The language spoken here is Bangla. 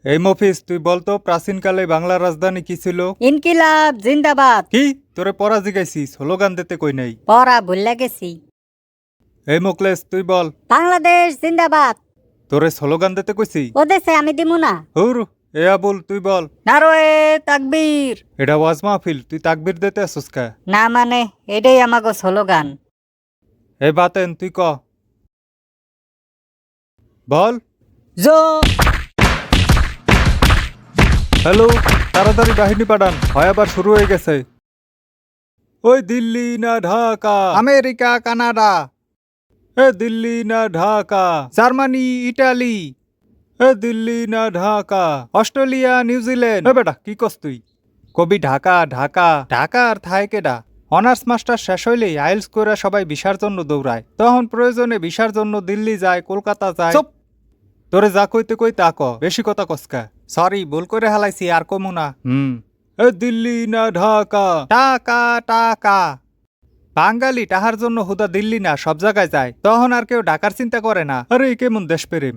এই মফিজ তুই বলতো প্রাচীনকালে বাংলার রাজধানী কি ছিল? ইনকিলাব জিন্দাবাদ। কি তোরে পড়া জিগাইছি, স্লোগান দিতে কই নাই। পড়া ভুলে গেছি। এই মোকলেস তুই বল, বাংলাদেশ জিন্দাবাদ। তোরে স্লোগান দিতে কইছি? ওদেশে আমি দিমু না। হুর। এ আবুল তুই বল। নারোয়ে তাকবীর। এটা ওয়াজ মাহফিল, তুই তাকবীর দিতে আসুস কা? না মানে এটাই আমাগো স্লোগান। এই বাতেন তুই ক বল। জো হ্যালো, তাড়াতাড়ি বাহিনী পাঠান, হয় আবার শুরু হয়ে গেছে। ওই দিল্লি না ঢাকা, আমেরিকা কানাডা, এ দিল্লি না ঢাকা, জার্মানি ইটালি, এ দিল্লি না ঢাকা, অস্ট্রেলিয়া নিউজিল্যান্ড। এ বেটা কি কস তুই? কবি ঢাকা ঢাকা ঢাকা আর থায় কেডা? অনার্স মাস্টার শেষ হইলেই আইলস করে সবাই ভিসার জন্য দৌড়ায়, তখন প্রয়োজনে ভিসার জন্য দিল্লি যায়, কলকাতা যায়। চুপ! তোরে যা কইতে কই তা ক, বেশি কথা কসকা। সরি, ভুল করে হালাইছি, আর কমু না। এ দিল্লি না ঢাকা, টাকা টাকা। বাঙালি টাহার জন্য হুদা দিল্লি না সব জায়গায় যায়, তখন আর কেউ ঢাকার চিন্তা করে না। আরে কেমন দেশপ্রেম!